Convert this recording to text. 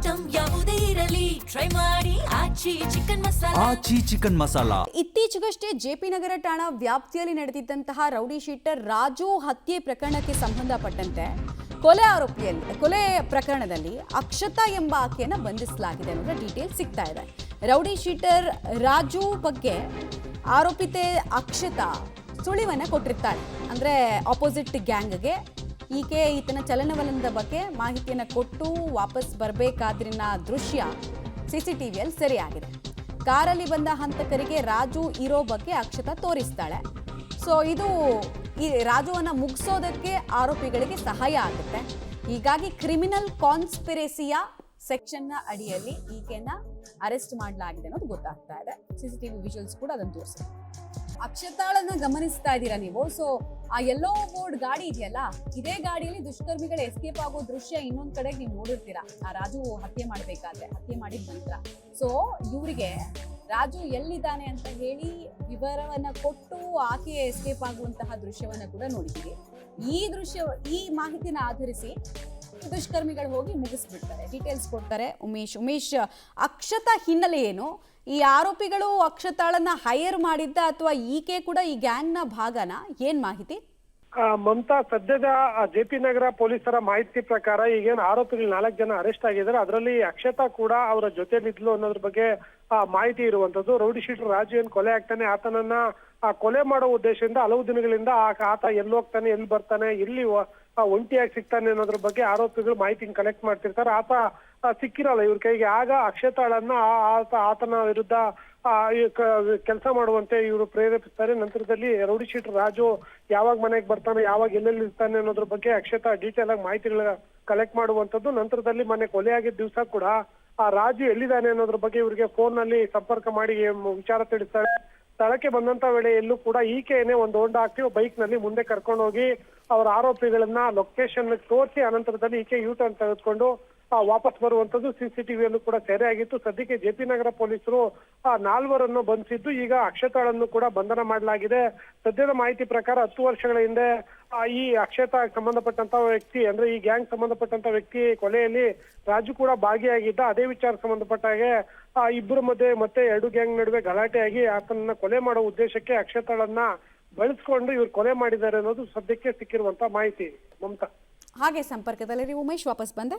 Item ಯಾವುದೇ ಇರಲಿ try ಮಾಡಿ ಆಚಿ ಚಿಕನ್ ಮಸಾಲಾ. ಇತ್ತೀಚೆಗಷ್ಟೇ ಜೆಪಿ ನಗರ ಠಾಣಾ ವ್ಯಾಪ್ತಿಯಲ್ಲಿ ನಡೆದಿದ್ದಂತಹ ರೌಡಿ ಶೀಟರ್ ರಾಜು ಹತ್ಯೆ ಪ್ರಕರಣಕ್ಕೆ ಸಂಬಂಧಪಟ್ಟಂತೆ ಕೊಲೆ ಪ್ರಕರಣದಲ್ಲಿ ಅಕ್ಷತಾ ಎಂಬ ಆಕೆಯನ್ನು ಬಂಧಿಸಲಾಗಿದೆ ಅನ್ನೋ ಡೀಟೇಲ್ಸ್ ಸಿಗ್ತಾ ಇದೆ. ರೌಡಿ ಶೀಟರ್ ರಾಜು ಬಗ್ಗೆ ಆರೋಪಿತೆ ಅಕ್ಷತಾ ಸುಳಿವನ್ನ ಕೊಟ್ಟಿರ್ತಾಳೆ. ಅಂದ್ರೆ ಆಪೋಸಿಟ್ ಗ್ಯಾಂಗ್ಗೆ ಈತನ ಚಲನವಲನದ ಬಗ್ಗೆ ಮಾಹಿತಿಯನ್ನು ಕೊಟ್ಟು ವಾಪಸ್ ಬರಬೇಕಾದ್ರಿನ ದೃಶ್ಯ ಸಿಸಿಟಿವಿಯಲ್ಲಿ ಸೆರೆಯಾಗಿದೆ. ಕಾರಲ್ಲಿ ಬಂದ ಹಂತಕರಿಗೆ ರಾಜು ಇರೋ ಬಗ್ಗೆ ಅಕ್ಷತಾ ತೋರಿಸ್ತಾಳೆ. ಸೊ ಇದು ಈ ರಾಜುವನ್ನ ಮುಗಿಸೋದಕ್ಕೆ ಆರೋಪಿಗಳಿಗೆ ಸಹಾಯ ಆಗುತ್ತೆ. ಹೀಗಾಗಿ ಕ್ರಿಮಿನಲ್ ಕಾನ್ಸ್ಪಿರೆಸಿಯ ಸೆಕ್ಷನ್ನ ಅಡಿಯಲ್ಲಿ ಈಕೆಯನ್ನ ಅರೆಸ್ಟ್ ಮಾಡಲಾಗಿದೆ ಅನ್ನೋದು ಗೊತ್ತಾಗ್ತಾ ಇದೆ. ಸಿಸಿಟಿವಿ ವಿಜುವಲ್ಸ್ ಕೂಡ ಅದನ್ನು ತೋರಿಸಿದೆ. ಅಕ್ಷತಾಳನ್ನ ಗಮನಿಸ್ತಾ ಇದ್ದೀರಾ ನೀವು. ಸೊ ಆ ಯೆಲ್ಲೋ ಬೋರ್ಡ್ ಗಾಡಿ ಇದೆಯಲ್ಲ, ಇದೇ ಗಾಡಿಯಲ್ಲಿ ದುಷ್ಕರ್ಮಿಗಳು ಎಸ್ಕೇಪ್ ಆಗೋ ದೃಶ್ಯ ಇನ್ನೊಂದ್ ಕಡೆಗೆ ನೀವು ನೋಡಿರ್ತೀರಾ. ಆ ರಾಜು ಹತ್ಯೆ ಮಾಡಿದ ನಂತರ ಸೊ ಇವರಿಗೆ ರಾಜು ಎಲ್ಲಿದ್ದಾನೆ ಅಂತ ಹೇಳಿ ವಿವರವನ್ನ ಕೊಟ್ಟು ಆಕೆ ಎಸ್ಕೇಪ್ ಆಗುವಂತಹ ದೃಶ್ಯವನ್ನ ಕೂಡ ನೋಡಿದ್ದೀವಿ. ಈ ಮಾಹಿತಿನ ಆಧರಿಸಿ ದುಷ್ಕರ್ಮಿಗಳು ಹೋಗಿ ಮುಗಿಸ್ಬಿಡ್ತಾರೆ. ಡೀಟೇಲ್ಸ್ ಕೊಡ್ತಾರೆ ಉಮೇಶ್. ಅಕ್ಷತಾ ಹಿನ್ನೆಲೆ ಏನು? ಈ ಆರೋಪಿಗಳು ಅಕ್ಷತಾಳನ್ನ ಹೈಯರ್ ಮಾಡಿದ್ದ ಅಥವಾ ಈಕೆ ಕೂಡ ಈ ಗ್ಯಾಂಗ್ನ ಭಾಗನ? ಏನ್ ಮಾಹಿತಿ? ಮಮತಾ, ಸದ್ಯದ ಜೆಪಿ ನಗರ ಪೊಲೀಸರ ಮಾಹಿತಿ ಪ್ರಕಾರ ಈಗೇನು ಆರೋಪಿಗಳು 4 ಜನ ಅರೆಸ್ಟ್ ಆಗಿದ್ದಾರೆ. ಅದರಲ್ಲಿ ಅಕ್ಷತಾ ಕೂಡ ಅವರ ಜೊತೆಲಿದ್ಲು ಅನ್ನೋದ್ರ ಬಗ್ಗೆ ಮಾಹಿತಿ ಇರುವಂತದ್ದು. ರೌಡಿ ಶೀಟರ್ ರಾಜು ಏನ್ ಕೊಲೆ ಆಗ್ತಾನೆ, ಆತನನ್ನ ಕೊಲೆ ಮಾಡೋ ಉದ್ದೇಶದಿಂದ ಹಲವು ದಿನಗಳಿಂದ ಆತ ಎಲ್ಲಿ ಹೋಗ್ತಾನೆ, ಎಲ್ಲಿ ಬರ್ತಾನೆ, ಎಲ್ಲಿ ಒಂಟಿಯಾಗಿ ಸಿಗ್ತಾನೆ ಅನ್ನೋದ್ರ ಬಗ್ಗೆ ಆರೋಪಿಗಳು ಮಾಹಿತಿ ಕಲೆಕ್ಟ್ ಮಾಡ್ತಿರ್ತಾರೆ. ಆತ ಸಿಕ್ಕಿರಲ್ಲ ಇವ್ರ ಕೈಗೆ. ಆಗ ಅಕ್ಷತಾಳನ್ನ ಆತನ ವಿರುದ್ಧ ಕೆಲಸ ಮಾಡುವಂತೆ ಇವರು ಪ್ರೇರೇಪಿಸ್ತಾರೆ. ನಂತರದಲ್ಲಿ ರೌಡಿ ಶೀಟರ್ ರಾಜು ಯಾವಾಗ ಮನೆಗೆ ಬರ್ತಾನೆ, ಯಾವಾಗ ಎಲ್ಲೆಲ್ಲಿ ಇರ್ತಾನೆ ಅನ್ನೋದ್ರ ಬಗ್ಗೆ ಅಕ್ಷತಾ ಡೀಟೇಲ್ ಆಗಿ ಮಾಹಿತಿಗಳ ಕಲೆಕ್ಟ್ ಮಾಡುವಂತದ್ದು. ನಂತರದಲ್ಲಿ ಮನೆ ಕೊಲೆ ಆಗಿದ್ದ ದಿವಸ ಕೂಡ ಆ ರಾಜು ಎಲ್ಲಿದ್ದಾನೆ ಅನ್ನೋದ್ರ ಬಗ್ಗೆ ಇವರಿಗೆ ಫೋನ್ ನಲ್ಲಿ ಸಂಪರ್ಕ ಮಾಡಿ ವಿಚಾರ ತಿಳಿಸ್ತಾಳೆ. ಸ್ಥಳಕ್ಕೆ ಬಂದಂತ ವೇಳೆಯಲ್ಲೂ ಕೂಡ ಈಕೆಯೇ ಒಂದು ಹೋಂಡಾ ಆಕ್ಟಿವ್ ಬೈಕ್ ನಲ್ಲಿ ಮುಂದೆ ಕರ್ಕೊಂಡು ಹೋಗಿ ಅವರ ಆರೋಪಿಗಳನ್ನ ಲೊಕೇಶನ್ ತೋರಿಸಿ ಅನಂತರದಲ್ಲಿ ಈಕೆ ಯೂಟರ್ನ್ ತೆಗೆದುಕೊಂಡು ವಾಪಸ್ ಬರುವಂತದ್ದು ಸಿಸಿಟಿವಿಯಲ್ಲೂ ಕೂಡ ಸೆರೆ ಆಗಿತ್ತು. ಸದ್ಯಕ್ಕೆ ಜೆಪಿ ನಗರ ಪೊಲೀಸರು 4 ಬಂಧಿಸಿದ್ದು ಈಗ ಅಕ್ಷತಾಳನ್ನು ಕೂಡ ಬಂಧನ ಮಾಡಲಾಗಿದೆ. ಸದ್ಯದ ಮಾಹಿತಿ ಪ್ರಕಾರ 10 ವರ್ಷಗಳ ಹಿಂದೆ ಈ ಅಕ್ಷತಾ ಸಂಬಂಧಪಟ್ಟಂತ ವ್ಯಕ್ತಿ, ಅಂದ್ರೆ ಈ ಗ್ಯಾಂಗ್ ಸಂಬಂಧಪಟ್ಟಂತ ವ್ಯಕ್ತಿ ಕೊಲೆಯಲ್ಲಿ ರಾಜು ಕೂಡ ಭಾಗಿಯಾಗಿದ್ದ. ಅದೇ ವಿಚಾರ ಸಂಬಂಧಪಟ್ಟ ಹಾಗೆ ಇಬ್ಬರ ಮಧ್ಯೆ ಮತ್ತೆ 2 ಗ್ಯಾಂಗ್ ನಡುವೆ ಗಲಾಟೆಯಾಗಿ ಆತನನ್ನ ಕೊಲೆ ಮಾಡೋ ಉದ್ದೇಶಕ್ಕೆ ಅಕ್ಷತಾಳನ್ನ ಬಳಸ್ಕೊಂಡು ಇವ್ರು ಕೊಲೆ ಮಾಡಿದ್ದಾರೆ ಅನ್ನೋದು ಸದ್ಯಕ್ಕೆ ಸಿಕ್ಕಿರುವಂತ ಮಾಹಿತಿ. ಮಮತಾ, ಹಾಗೆ ಸಂಪರ್ಕದಲ್ಲಿ ಉಮೇಶ್ ವಾಪಸ್ ಬಂದೆ.